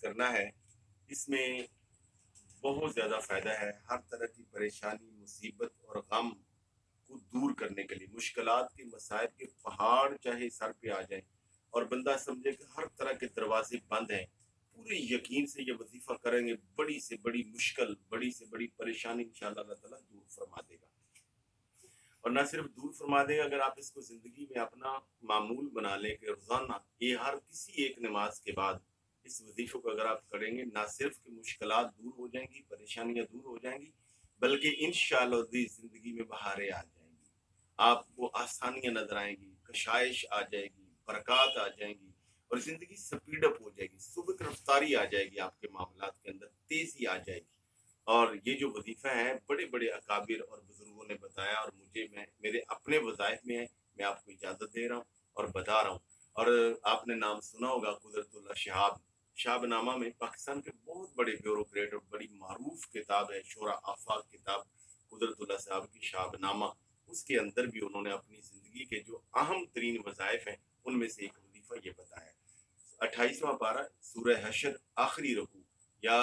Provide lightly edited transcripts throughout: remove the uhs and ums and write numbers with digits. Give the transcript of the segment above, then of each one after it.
کرنا ہے، اس میں بہت زیادہ فائدہ ہے۔ ہر طرح کی پریشانی، مصیبت اور غم کو دور کرنے کے لیے، مشکلات کے مسائل کے پہاڑ چاہے سر پہ آ جائیں اور بندہ سمجھے کہ ہر طرح کے دروازے بند ہیں، پورے یقین سے یہ وظیفہ کریں گے، بڑی سے بڑی مشکل، بڑی سے بڑی پریشانی انشاءاللہ اللہ تعالیٰ دور فرما دے گا۔ اور نہ صرف دور فرما دے گا، اگر آپ اس کو زندگی میں اپنا معمول بنا لیں کہ روزانہ یہ ہر کسی ایک نماز کے بعد اس وظیفے کو اگر آپ کریں گے، نہ صرف کہ مشکلات دور ہو جائیں گی، پریشانیاں دور ہو جائیں گی، بلکہ انشاءاللہ زندگی میں بہاریں آ جائیں گی، آپ کو آسانیاں نظر آئیں گی، کشائش آ جائے گی، برکات آ جائیں گی، اور زندگی سپیڈ اپ ہو جائے گی، سبق رفتاری آ جائے گی، آپ کے معاملات کے اندر تیزی آ جائے گی۔ اور یہ جو وظیفہ ہے بڑے بڑے اکابر اور بزرگوں نے بتایا، اور مجھے میرے اپنے وظائف میں ہے، میں آپ کو اجازت دے رہا ہوں اور بتا رہا ہوں۔ اور آپ نے نام سنا ہوگا قدرت اللہ شہاب نامہ میں پاکستان کے بہت بڑے بیوروکریٹ اور بڑی معروف کتاب ہے، شورا آفاق کتاب قدرت اللہ صاحب کی شہاب نامہ، اس کے اندر بھی انہوں نے اپنی زندگی کے جو اہم ترین وظائف ہیں ان میں سے ایک وظیفہ یہ بتایا۔ 28واں پارہ سورہ حشر آخری رکوع، یا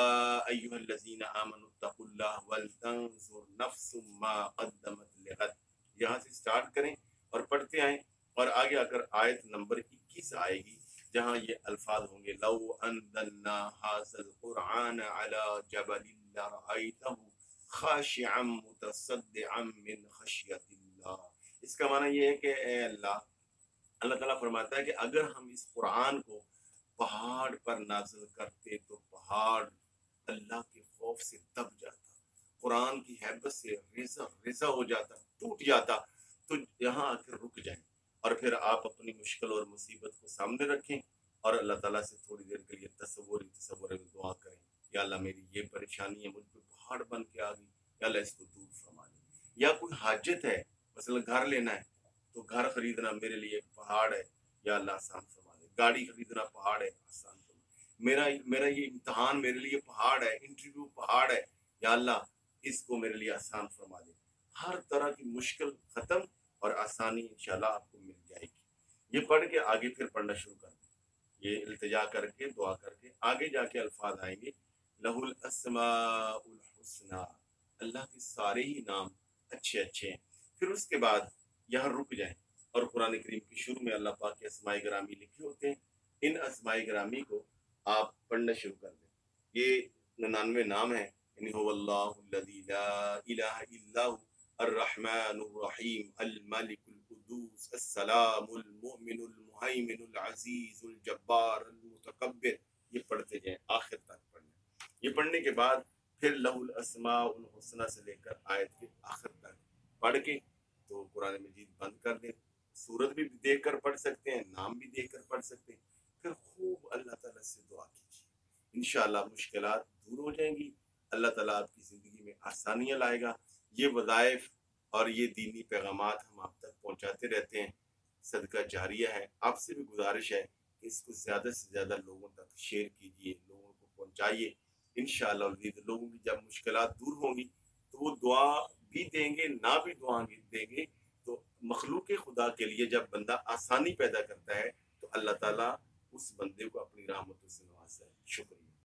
ایھا الذین آمنوا اتقوا اللہ ولتنظر نفس ما قدمت لغد، یہاں سے سٹارٹ کریں اور پڑھتے آئیں، اور آگے آ کر آیت نمبر 21 آئے گی جہاں یہ الفاظ ہوں گے، لو انزلنا ھذا القرآن علی جبل لرأیتہ خاشعا متصدعا من خشیۃ اللہ۔ اس کا معنی یہ ہے کہ اے اللہ تعالیٰ فرماتا ہے کہ اگر ہم اس قرآن کو پہاڑ پر نازل کرتے تو پہاڑ اللہ کے خوف سے دب جاتا، قرآن کی ہیبت سے ریزہ ہو جاتا، ٹوٹ جاتا۔ تو یہاں آ کے رک جائیں اور پھر آپ اپنی مشکل اور مصیبت کو سامنے رکھیں اور اللہ تعالیٰ سے تھوڑی دیر کے لیے تصور میں دعا کریں، یا اللہ میری یہ پریشانی ہے، مجھ پہ پہاڑ بن کے آ گئی، یا اللہ اس کو دور فرما دے۔ یا کوئی حاجت ہے، مثلا گھر لینا ہے تو گھر خریدنا میرے لیے ایک پہاڑ ہے، یا اللہ آسان فرما دے۔ گاڑی خریدنا پہاڑ ہے، آسان فرما دے۔ میرا یہ امتحان میرے لیے پہاڑ ہے، انٹرویو پہاڑ ہے، یا اللہ اس کو میرے لیے آسان فرما دے۔ ہر طرح کی مشکل ختم اور آسانی انشاءاللہ آپ کو مل جائے گی۔ یہ پڑھ کے آگے پھر پڑھنا شروع کر دیں، یہ التجا کر کے دعا کر کے آگے جا کے الفاظ آئیں گے، لہ الاسماء الحسنی، اللہ کے سارے ہی نام اچھے اچھے ہیں۔ پھر اس کے بعد یہاں رک جائیں اور قرآن کریم کے شروع میں اللہ پاک کے اسماء گرامی لکھے ہوتے ہیں، ان اسماء گرامی کو آپ پڑھنا شروع کر دیں۔ یہ 99 نام ہیں، یعنی هو اللہ الذی لا الہ الا هو الرحمن الرحیم الملک القدوس السلام المؤمن المہیمن العزیز الجبار المتکبر، یہ پڑھتے جائیں آخر تک پڑھنا۔ یہ پڑھنے کے بعد پھر لہ الاسماء الحسنی سے لے کر آیت کے آخر تک پڑھ کے تو قرآن مجید بند کر دیں۔ سورت بھی دیکھ کر پڑھ سکتے ہیں، نام بھی دیکھ کر پڑھ سکتے ہیں، پھر خوب اللہ تعالیٰ سے دعا کیجیے، انشاءاللہ مشکلات دور ہو جائیں گی، اللہ تعالیٰ آپ کی زندگی میں آسانیاں لائے گا۔ یہ وظائف اور یہ دینی پیغامات ہم آپ تک پہنچاتے رہتے ہیں، صدقہ جاریہ ہے۔ آپ سے بھی گزارش ہے کہ اس کو زیادہ سے زیادہ لوگوں تک شیئر کیجیے، لوگوں کو پہنچائیے۔ انشاءاللہ لوگوں کی جب مشکلات دور ہوں گی تو وہ دعا بھی دیں گے، نہ بھی دعا دیں گے، تو مخلوق خدا کے لیے جب بندہ آسانی پیدا کرتا ہے تو اللہ تعالیٰ اس بندے کو اپنی رحمتوں سے نوازتا ہے۔ شکریہ۔